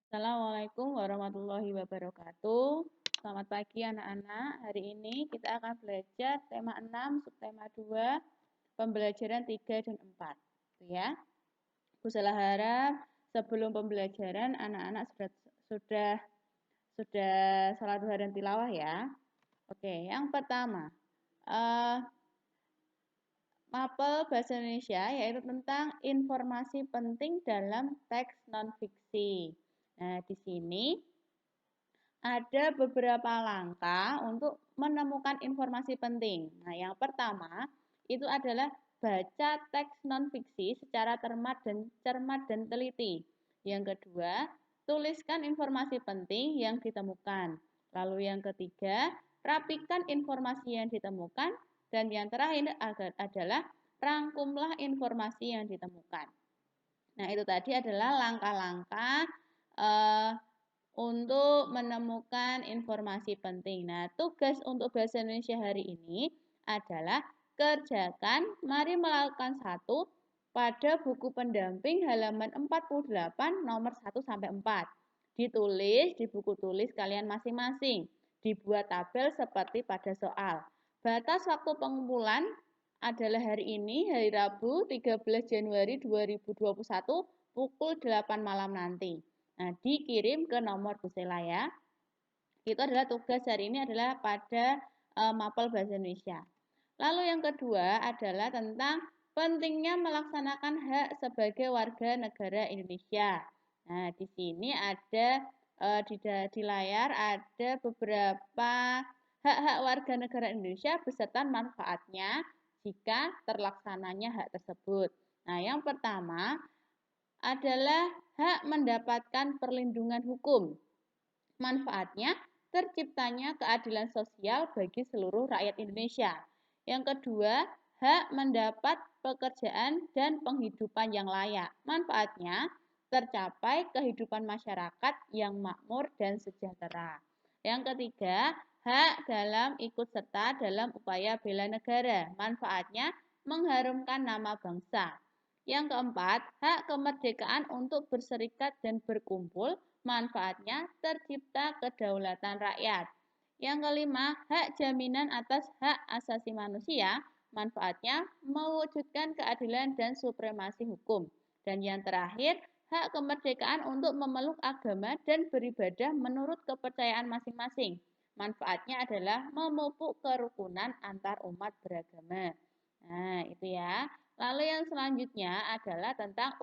Assalamualaikum warahmatullahi wabarakatuh. Selamat pagi anak-anak. Hari ini kita akan belajar tema 6, subtema 2, pembelajaran 3 dan 4. Ya. Bu Sela harap sebelum pembelajaran anak-anak sudah salat duha dan tilawah ya. Oke, yang pertama. Mapel Bahasa Indonesia yaitu tentang informasi penting dalam teks non-fiksi. Nah, di sini ada beberapa langkah untuk menemukan informasi penting. Nah, yang pertama itu adalah baca teks non-fiksi secara cermat dan teliti. Yang kedua, tuliskan informasi penting yang ditemukan. Lalu yang ketiga, rapikan informasi yang ditemukan. Dan yang terakhir adalah rangkumlah informasi yang ditemukan. Nah, itu tadi adalah langkah-langkah untuk menemukan informasi penting. Nah, tugas untuk Bahasa Indonesia hari ini adalah kerjakan, mari melakukan satu pada buku pendamping halaman 48 nomor 1 sampai 4. Ditulis di buku tulis kalian masing-masing. Dibuat tabel seperti pada soal. Batas waktu pengumpulan adalah hari ini, hari Rabu 13 Januari 2021 pukul 8 malam nanti. Nah, dikirim ke nomor Bu Sela ya. Itu adalah tugas hari ini adalah pada Mapel Bahasa Indonesia. Lalu yang kedua adalah tentang pentingnya melaksanakan hak sebagai warga negara Indonesia. Nah, di sini ada di layar ada beberapa hak-hak warga negara Indonesia beserta manfaatnya jika terlaksananya hak tersebut. Nah, yang pertama adalah hak mendapatkan perlindungan hukum. Manfaatnya, terciptanya keadilan sosial bagi seluruh rakyat Indonesia. Yang kedua, hak mendapat pekerjaan dan penghidupan yang layak. Manfaatnya, tercapai kehidupan masyarakat yang makmur dan sejahtera. Yang ketiga, hak dalam ikut serta dalam upaya bela negara. Manfaatnya, mengharumkan nama bangsa. Yang keempat, hak kemerdekaan untuk berserikat dan berkumpul. Manfaatnya, tercipta kedaulatan rakyat. Yang kelima, hak jaminan atas hak asasi manusia. Manfaatnya, mewujudkan keadilan dan supremasi hukum. Dan yang terakhir, hak kemerdekaan untuk memeluk agama dan beribadah menurut kepercayaan masing-masing. Manfaatnya adalah memupuk kerukunan antar umat beragama. Nah, itu ya. Lalu yang selanjutnya adalah tentang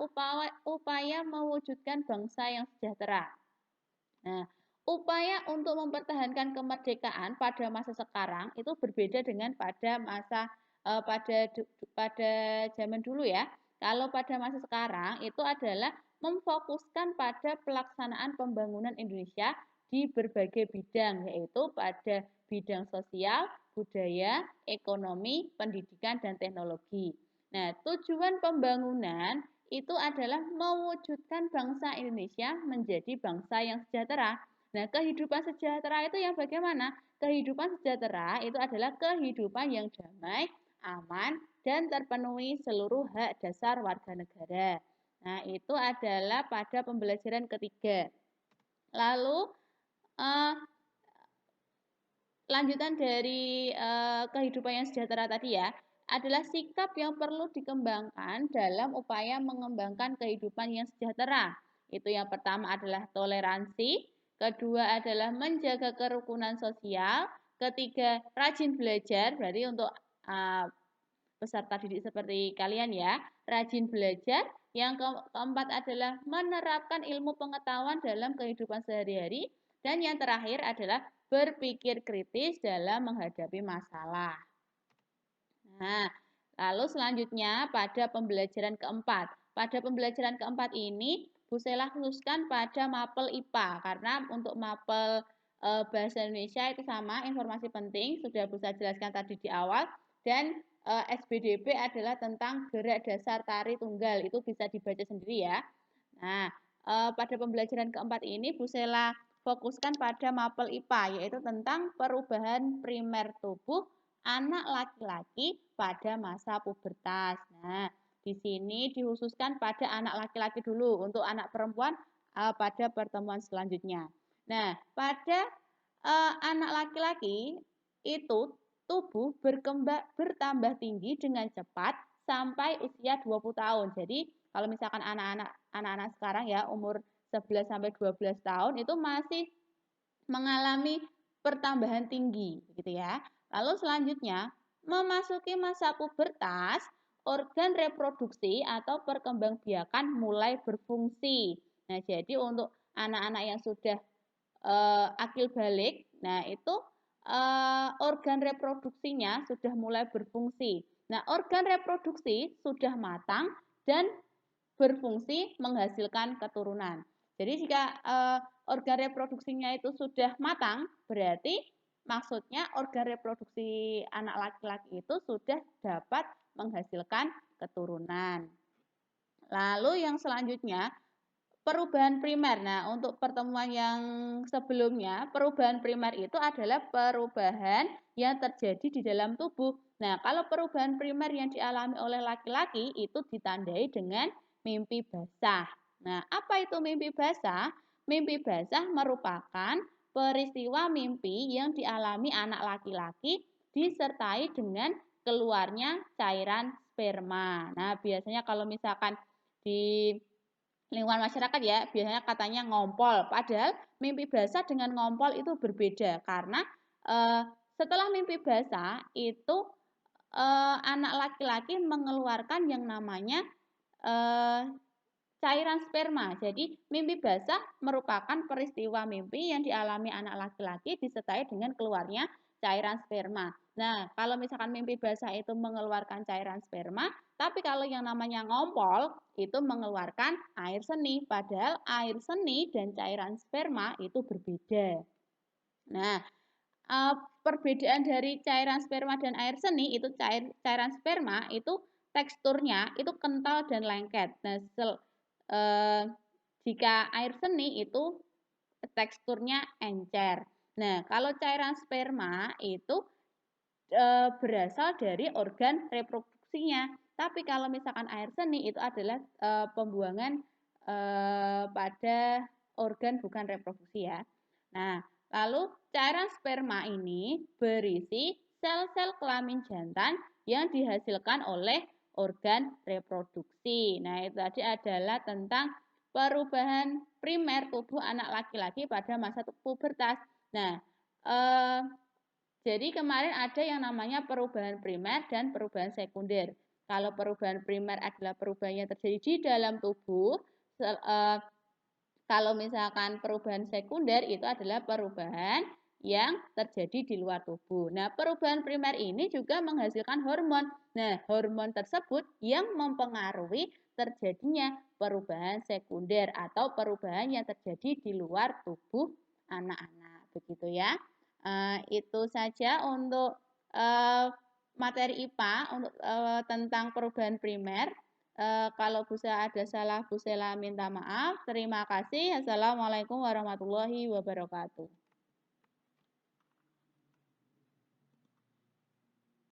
upaya mewujudkan bangsa yang sejahtera. Nah, upaya untuk mempertahankan kemerdekaan pada masa sekarang itu berbeda dengan pada masa pada zaman dulu ya. Kalau pada masa sekarang itu adalah memfokuskan pada pelaksanaan pembangunan Indonesia di berbagai bidang, yaitu pada bidang sosial, budaya, ekonomi, pendidikan, dan teknologi. Nah, tujuan pembangunan itu adalah mewujudkan bangsa Indonesia menjadi bangsa yang sejahtera. Nah, kehidupan sejahtera itu yang bagaimana? Kehidupan sejahtera itu adalah kehidupan yang damai, aman, dan terpenuhi seluruh hak dasar warga negara. Nah, itu adalah pada pembelajaran ketiga. Lalu, lanjutan dari kehidupan yang sejahtera tadi ya, adalah sikap yang perlu dikembangkan dalam upaya mengembangkan kehidupan yang sejahtera. Itu yang pertama adalah toleransi, kedua adalah menjaga kerukunan sosial, ketiga rajin belajar, berarti untuk peserta didik seperti kalian ya, rajin belajar. Yang keempat adalah menerapkan ilmu pengetahuan dalam kehidupan sehari-hari. Dan yang terakhir adalah berpikir kritis dalam menghadapi masalah. Nah, lalu selanjutnya pada pembelajaran keempat. Pada pembelajaran keempat ini, Bu Sela khususkan pada mapel IPA. Karena untuk mapel Bahasa Indonesia itu sama, informasi penting, sudah Bu Sela jelaskan tadi di awal. Dan SBDP adalah tentang gerak dasar tari tunggal. Itu bisa dibaca sendiri ya. Nah, pada pembelajaran keempat ini Bu Sela fokuskan pada mapel IPA, yaitu tentang perubahan primer tubuh anak laki-laki pada masa pubertas. Nah, di sini dikhususkan pada anak laki-laki dulu. Untuk anak perempuan pada pertemuan selanjutnya. Nah, pada anak laki-laki itu tubuh bertambah tinggi dengan cepat sampai usia 20 tahun. Jadi, kalau misalkan anak-anak sekarang ya umur 11 sampai 12 tahun itu masih mengalami pertambahan tinggi gitu ya. Lalu selanjutnya, memasuki masa pubertas, organ reproduksi atau perkembangbiakan mulai berfungsi. Nah, jadi untuk anak-anak yang sudah akil balik, nah itu organ reproduksinya sudah mulai berfungsi. Nah, organ reproduksi sudah matang dan berfungsi menghasilkan keturunan. Jadi jika organ reproduksinya itu sudah matang, berarti maksudnya organ reproduksi anak laki-laki itu sudah dapat menghasilkan keturunan. Lalu yang selanjutnya, perubahan primer. Nah, untuk pertemuan yang sebelumnya, perubahan primer itu adalah perubahan yang terjadi di dalam tubuh. Nah, kalau perubahan primer yang dialami oleh laki-laki itu ditandai dengan mimpi basah. Nah, apa itu mimpi basah? Mimpi basah merupakan peristiwa mimpi yang dialami anak laki-laki disertai dengan keluarnya cairan sperma. Nah, biasanya kalau misalkan di lingkungan masyarakat ya, biasanya katanya ngompol. Padahal mimpi basah dengan ngompol itu berbeda karena setelah mimpi basah itu anak laki-laki mengeluarkan yang namanya cairan sperma. Jadi mimpi basah merupakan peristiwa mimpi yang dialami anak laki-laki disertai dengan keluarnya cairan sperma. Nah, kalau misalkan mimpi basah itu mengeluarkan cairan sperma, tapi kalau yang namanya ngompol itu mengeluarkan air seni. Padahal air seni dan cairan sperma itu berbeda. Nah, perbedaan dari cairan sperma dan air seni itu cairan sperma itu teksturnya itu kental dan lengket. Nah, jika air seni itu teksturnya encer. Nah, kalau cairan sperma itu berasal dari organ reproduksinya. Tapi kalau misalkan air seni itu adalah pembuangan pada organ bukan reproduksi ya. Nah, lalu cairan sperma ini berisi sel-sel kelamin jantan yang dihasilkan oleh organ reproduksi. Nah, itu tadi adalah tentang perubahan primer tubuh anak laki-laki pada masa pubertas. Nah, jadi kemarin ada yang namanya perubahan primer dan perubahan sekunder. Kalau perubahan primer adalah perubahan yang terjadi di dalam tubuh, kalau misalkan perubahan sekunder itu adalah perubahan yang terjadi di luar tubuh. Nah, perubahan primer ini juga menghasilkan hormon. Nah, hormon tersebut yang mempengaruhi terjadinya perubahan sekunder atau perubahan yang terjadi di luar tubuh anak-anak. Begitu ya. Itu saja untuk materi IPA untuk tentang perubahan primer. Kalau Busa ada salah, Bu Sela minta maaf. Terima kasih. Assalamualaikum warahmatullahi wabarakatuh.